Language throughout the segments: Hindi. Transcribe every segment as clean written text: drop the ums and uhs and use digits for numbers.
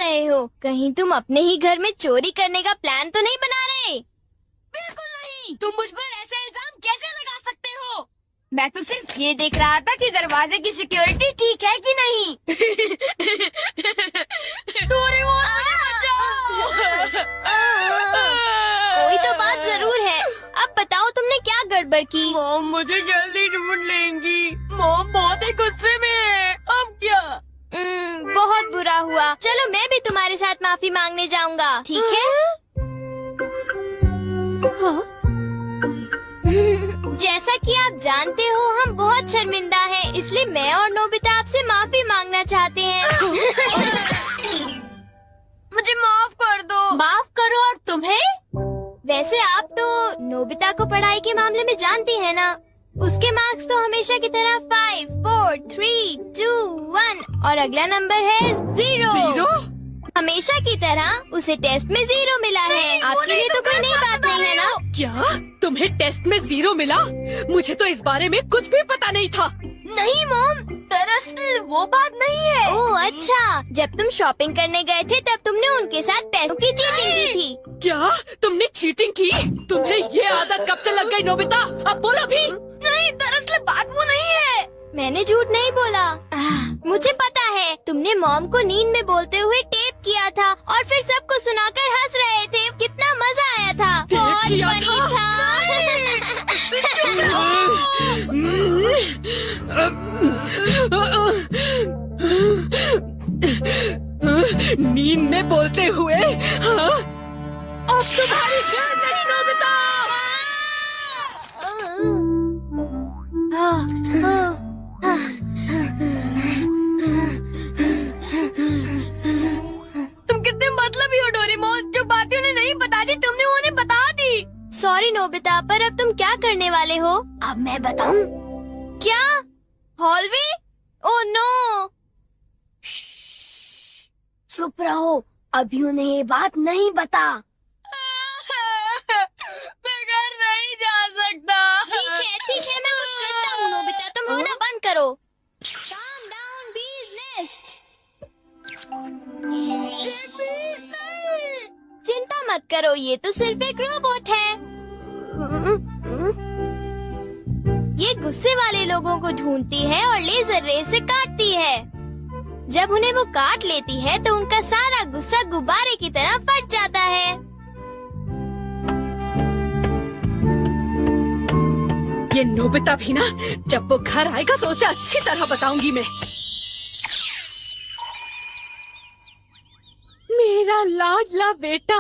रहे हो? कहीं तुम अपने ही घर में चोरी करने का प्लान तो नहीं बना रहे? बिल्कुल नहीं। तुम मुझ पर ऐसा इल्जाम कैसे लगा सकते हो? मैं तो सिर्फ ये देख रहा था कि दरवाजे की सिक्योरिटी ठीक है कि नहीं। डोरेमोन, कोई तो बात जरूर है। अब बताओ तुमने क्या गड़बड़ की? मॉम मुझे जल्दी ढूंढ लेंगी। मॉम बहुत ही गुस्से में है। अब क्या? बहुत बुरा हुआ। चलो मैं भी तुम्हारे साथ माफी मांगने जाऊंगा, ठीक है? जैसा कि आप जानते हो हम बहुत शर्मिंदा हैं, इसलिए मैं और नोबिता आपसे माफी मांगना चाहते हैं। मुझे माफ कर दो। माफ करो। और तुम्हें? वैसे आप तो नोबिता को पढ़ाई के मामले में जानती हैं ना? उसके मार्क्स तो हमेशा की तरह 5, 4, 3, 2, 1 और अगला नंबर है 0। हमेशा की तरह उसे टेस्ट में 0 मिला है। आपके लिए तो कोई नई बात नहीं है ना? क्या तुम्हें टेस्ट में 0 मिला? मुझे तो इस बारे में कुछ भी पता नहीं था। नहीं मॉम, दरअसल वो बात नहीं है। ओह अच्छा, जब तुम शॉपिंग करने गए थे तब तुमने उनके साथ पैसों की चीटिंग की थी। क्या तुमने चीटिंग की? तुम्हें ये आदत कब से लग गई नोबिता? अब बोलो भी। नहीं, दरअसल बात वो नहीं है। मैंने झूठ नहीं बोला। मुझे पता है, तुमने मॉम को नींद में बोलते हुए टेप किया था और फिर सबको सुनाकर हंस रहे थे। कितना मजा आया था। बहुत किया फनी नींद में बोलते हुए? हाँ? अब तुम्हारी गैर नहीं नोबिता। तुम कितने मतलबी हो डोरेमोन। जो बातें उन्हें नहीं बता दी तुमने उन्हें बता दी। सॉरी नोबिता, पर अब तुम क्या करने वाले हो? अब मैं बताऊं? क्या? हॉलवे? Oh no. चुप रहो, अभी उन्हें ये बात नहीं बता। मैं घर नहीं जा सकता। ठीक है, मैं कुछ करता हूँ नोबिता, तुम रोना बंद करो। Calm down, bee's nest. चिंता मत करो, ये तो सिर्फ एक रोबोट है। ये गुस्से वाले लोगों को ढूंढती है और लेजर रे से काटती है। जब उन्हें वो काट लेती है तो उनका सारा गुस्सा गुब्बारे की तरह फट जाता है। ये नोबिता भी ना, जब वो घर आएगा तो उसे अच्छी तरह बताऊंगी मैं। मेरा लाडला बेटा।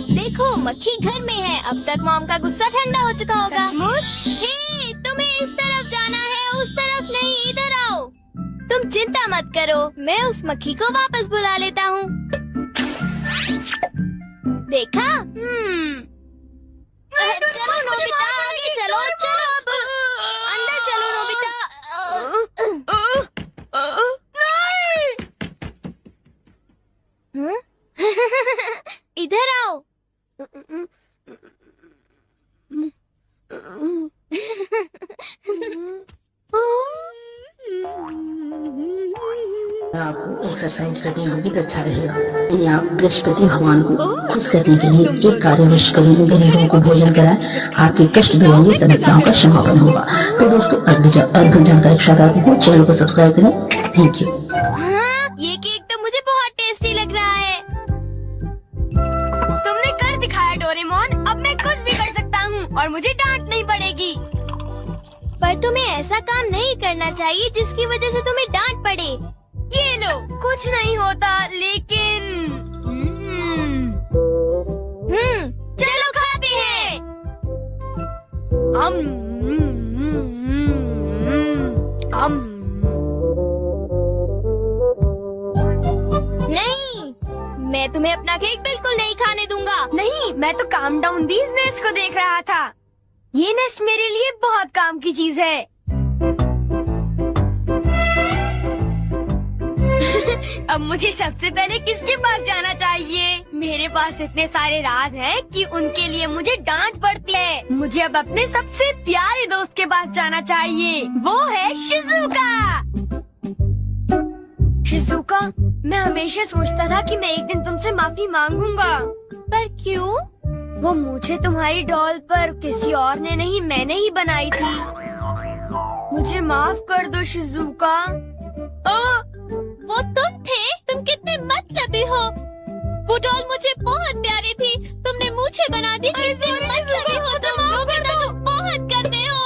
देखो मक्खी घर में है। अब तक मॉम का गुस्सा ठंडा हो चुका होगा। हे, तुम्हें इस तरफ जाना है, उस तरफ नहीं, इधर आओ। तुम चिंता मत करो, मैं उस मक्खी को वापस बुला लेता हूँ। देखा? चलो नोबिता, आगे चलो, चलो अब अंदर चलो नोबिता। इधर आओ। आपको एक्सरसाइज करनी होगी तो अच्छा रहेगा। यदि आप बृहस्पति भगवान को खुश करने के लिए एक कार्यवश गरीबों को भोजन कराएं, आपके कष्ट दूर होंगे, समस्याओं का समापन होगा। तो दोस्तों, अद्भुत जानकारी के साथ आते हैं, चैनल को सब्सक्राइब करें। Thank you. ये केक तो मुझे बहुत टेस्टी लग रहा है। तुमने कर दिखाया डोरेमोन। अब मैं कुछ भी कर सकता हूँ और मुझे डांट नहीं पड़ेगी। पर तुम्हें ऐसा काम नहीं करना चाहिए जिसकी वजह से तुम्हें डांट पड़े। ये लो, कुछ नहीं होता, लेकिन चलो खाते हैं। नहीं, मैं तुम्हें अपना केक बिल्कुल नहीं खाने दूंगा। नहीं, मैं तो काम डाउन बीज नेस्ट को देख रहा था। ये नेस्ट मेरे लिए बहुत काम की चीज है। अब मुझे सबसे पहले किसके पास जाना चाहिए? मेरे पास इतने सारे राज हैं कि उनके लिए मुझे डांट पड़ती है। मुझे अब अपने सबसे प्यारे दोस्त के पास जाना चाहिए। वो है शिजुका। शिजुका शिजुका, मैं हमेशा सोचता था कि मैं एक दिन तुमसे माफी मांगूंगा, पर क्यों? वो मुझे तुम्हारी डॉल पर किसी और ने नहीं, मैंने ही बनाई थी। मुझे माफ कर दो शिजुका। वो तुम थे? तुम कितने मतलबी हो। वो डॉल मुझे बहुत प्यारी थी, तुमने मुझे बना दी। कितने मतलबी हो तुम। नोबिता, तुम बहुत गंदे हो।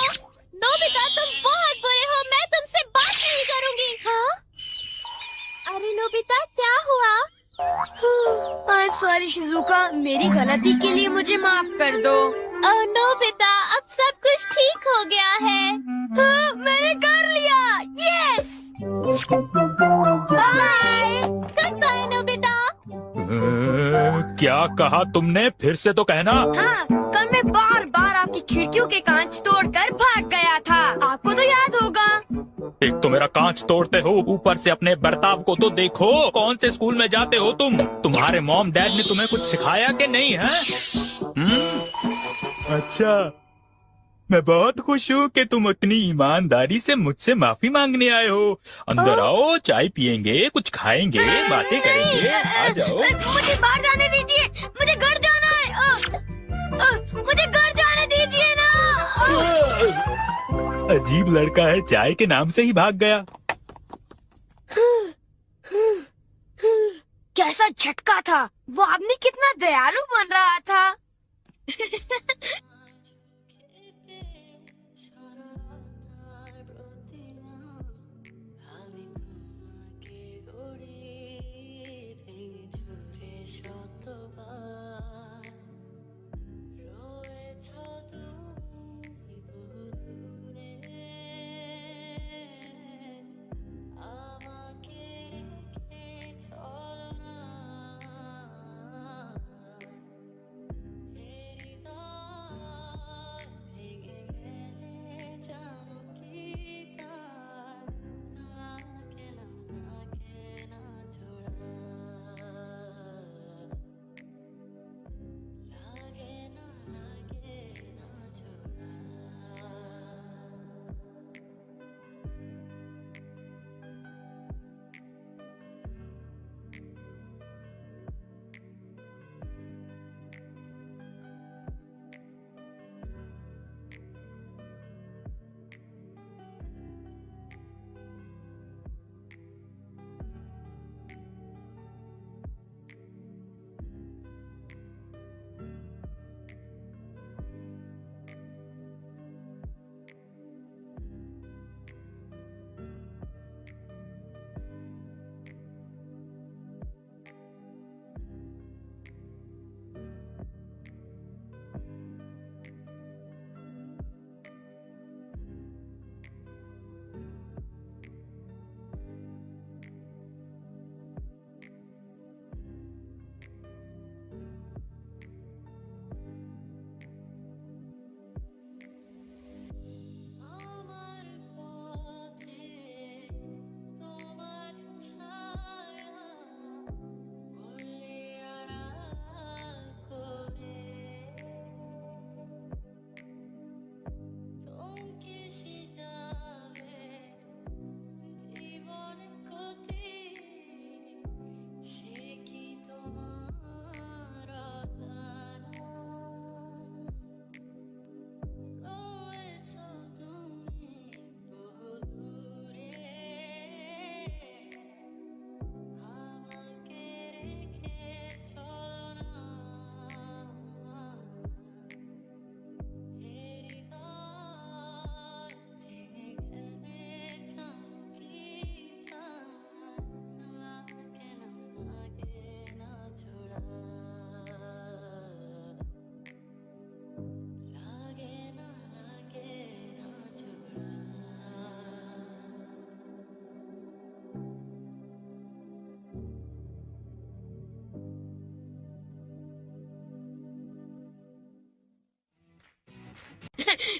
नोबिता, तुम बहुत बुरे हो। मैं तुमसे बात नहीं करूँगी। हाँ? अरे नोबिता, क्या हुआ? आई एम सॉरी शिजुका, मेरी गलती के लिए मुझे माफ कर दो। नोबिता, अब सब कुछ ठीक हो गया है। हाँ, मैंने कर लिया। Yes. Bye. Good bye Nobita. क्या कहा तुमने? फिर से तो कहना। हाँ, कल मैं बार बार आपकी खिड़कियों के कांच तोड़कर भाग गया था। आपको तो याद होगा। एक तो मेरा कांच तोड़ते हो, ऊपर से अपने बर्ताव को तो देखो। कौन से स्कूल में जाते हो तुम? तुम्हारे मॉम डैड ने तुम्हें कुछ सिखाया कि नहीं है? अच्छा, मैं बहुत खुश हूँ कि तुम उतनी ईमानदारी से मुझझसे माफी मांगने आए हो। अंदर आओ, चाय पियेंगे, कुछ खाएंगे, बातें करेंगे। आ जाओ। मुझे बाहर जाने दीजिए, मुझे घर जाना है। मुझे घर जाने दीजिए ना। अजीब लड़का है, चाय के नाम से ही भाग गया। कैसा झटका था। वो आदमी कितना दयालु बन रहा था।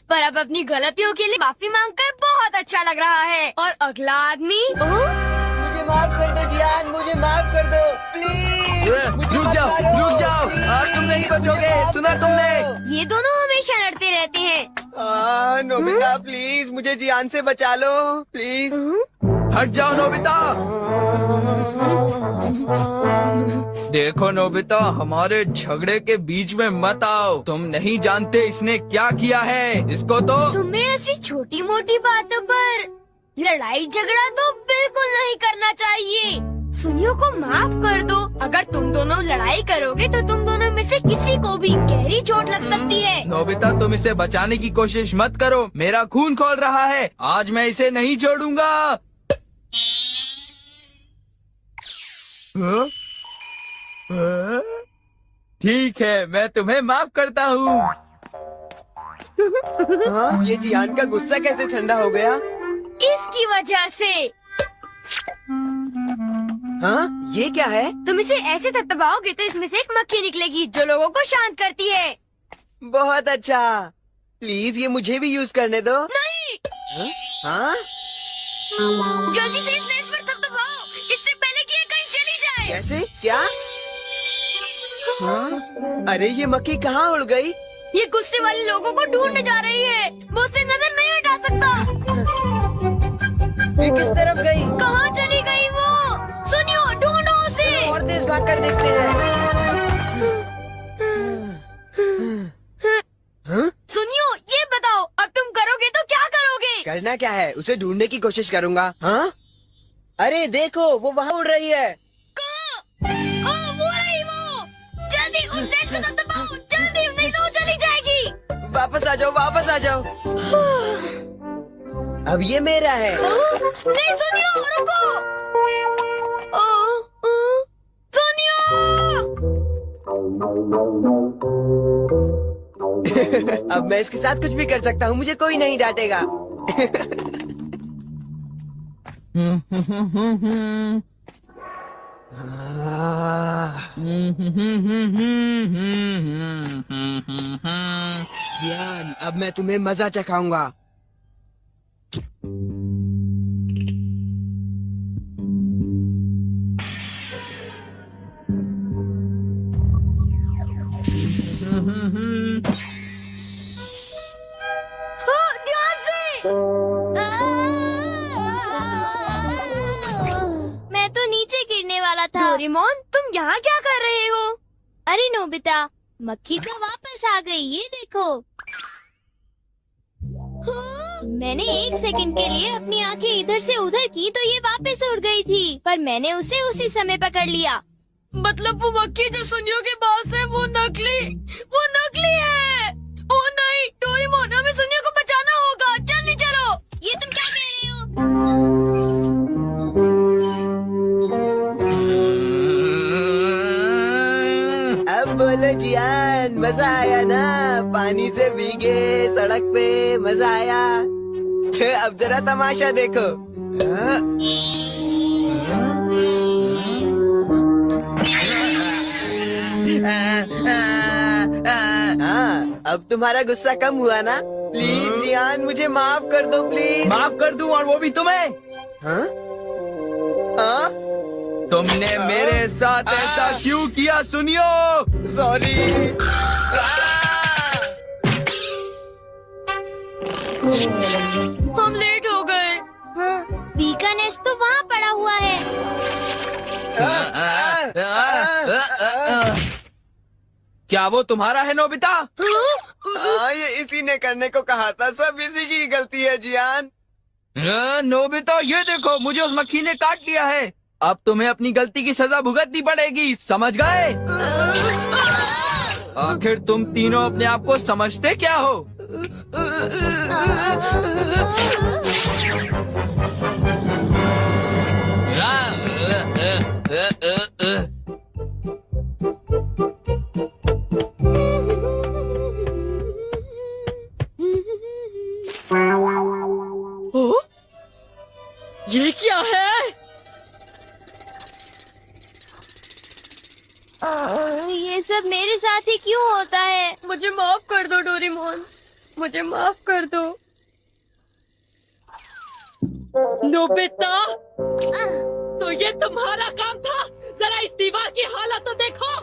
पर अब अपनी गलतियों के लिए माफी मांगकर बहुत अच्छा लग रहा है। और अगला आदमी मुझे माफ कर दो जियान, मुझे माफ कर दो प्लीज। रुक जाओ, आज तुम नहीं बचोगे, सुना तुमने? ये दोनों हमेशा लड़ते रहते हैं। नोबिता प्लीज मुझे जियान से बचा लो प्लीज। हट जाओ नोबिता। देखो नोबिता, हमारे झगड़े के बीच में मत आओ। तुम नहीं जानते इसने क्या किया है। इसको तो तुम्हें ऐसी छोटी मोटी बातों पर लड़ाई झगड़ा तो बिल्कुल नहीं करना चाहिए। सुनियो को माफ कर दो। अगर तुम दोनों लड़ाई करोगे तो तुम दोनों में से किसी को भी गहरी चोट लग सकती है। नोबिता, तुम इसे बचाने की कोशिश मत करो। मेरा खून खौल रहा है। आज मैं इसे नहीं छोड़ूंगा। हाँ? हाँ? ठीक है, मैं तुम्हें माफ करता हूँ। हाँ, ये जियान का गुस्सा कैसे ठंडा हो गया? इसकी वजह से। हाँ, ये क्या है? तुम इसे ऐसे दबाओगे तो इसमें से एक मक्खी निकलेगी जो लोगों को शांत करती है। बहुत अच्छा। प्लीज ये मुझे भी यूज करने दो। नहीं, हाँ? जल्दी से इस स्लैश पर दबाओ, इससे पहले कि ये कहीं चली जाए। कैसे? क्या? हाँ? अरे ये मक्खी कहाँ उड़ गई? ये गुस्से वाले लोगों को ढूंढने जा रही है। वो उससे नजर नहीं हटा सकता। ये किस तरफ गई? कहाँ चली गई वो? सुनियो, ढूंढो उसे। और तेज भाग कर देखते हैं। हाँ? सुनियो, ये बताओ अब तुम करोगे तो क्या करोगे? करना क्या है? उसे ढूंढने की कोशिश करूंगा। हाँ? अरे देखो, वो वहाँ उड़ रही है। कहाँ? वो रही वो। जल्दी उस स्लैश को दबाओ, जल्दी, नहीं तो वो चली जाएगी। वापस आ जाओ, वापस आ जाओ। अब ये मेरा है। नहीं सुनियो, रुको। सुनियो। अब मैं इसके साथ कुछ भी कर सकता हूँ, मुझे कोई नहीं डांटेगा। जियान, अब मैं तुम्हें मजा चखाऊंगा। ध्यान से। मैं तो नीचे गिरने वाला था। डोरेमोन, तुम यहाँ क्या कर रहे हो? अरे नोबिता, मक्खी तो वापस आ गई, ये देखो। मैंने 1 सेकंड के लिए अपनी आंखें इधर से उधर की तो ये वापस उड़ गई थी, पर मैंने उसे उसी समय पकड़ लिया। मतलब वो मक्खी जो सुनियो के पास है वो नकली है। ओ नहीं, डोरेमोन, हमें सुनियो को बचाना होगा। जल्दी चलो। ये तुम क्या कह रहे हो? अब बोलो जियान, मजा आया ना? पानी से भीगे सड़क पे मजा आया। अब जरा तमाशा देखो। हाँ, अब तुम्हारा गुस्सा कम हुआ ना? प्लीज जियान, मुझे माफ कर दो प्लीज। माफ कर दूं, और वो भी तुम्हें। हाँ? हाँ? तुमने मेरे साथ ऐसा क्यों किया? सुनियो, सॉरी। हम लेट हो गए। हाँ, बी का नेस्ट तो वहाँ पड़ा हुआ है। क्या वो तुम्हारा है नोबिता? ये इसी ने करने को कहा था। सब इसी की गलती है जियान। नोबिता, ये देखो, मुझे उस मक्खी ने काट लिया है। अब तुम्हें अपनी गलती की सजा भुगतनी पड़ेगी, समझ गए? आखिर तुम तीनों अपने आप को समझते क्या हो? ओ? ये क्या है? ये सब मेरे साथ ही क्यों होता है? मुझे माफ कर दो डोरेमोन, मुझे माफ कर दो। नोबिता, तो ये तुम्हारा काम था? जरा इस दीवार की हालत तो देखो।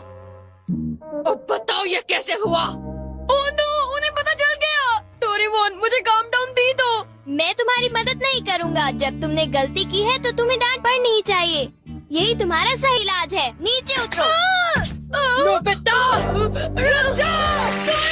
अब बताओ ये कैसे हुआ? ओह नो, उन्हें पता चल गया। डोरेमोन, मुझे काम डाउन दी दो। मैं तुम्हारी मदद नहीं करूँगा। जब तुमने गलती की है तो तुम्हें डांट पड़नी ही चाहिए। यही तुम्हारा सही इलाज है। नीचे उतरो। नोबिता रुक जा।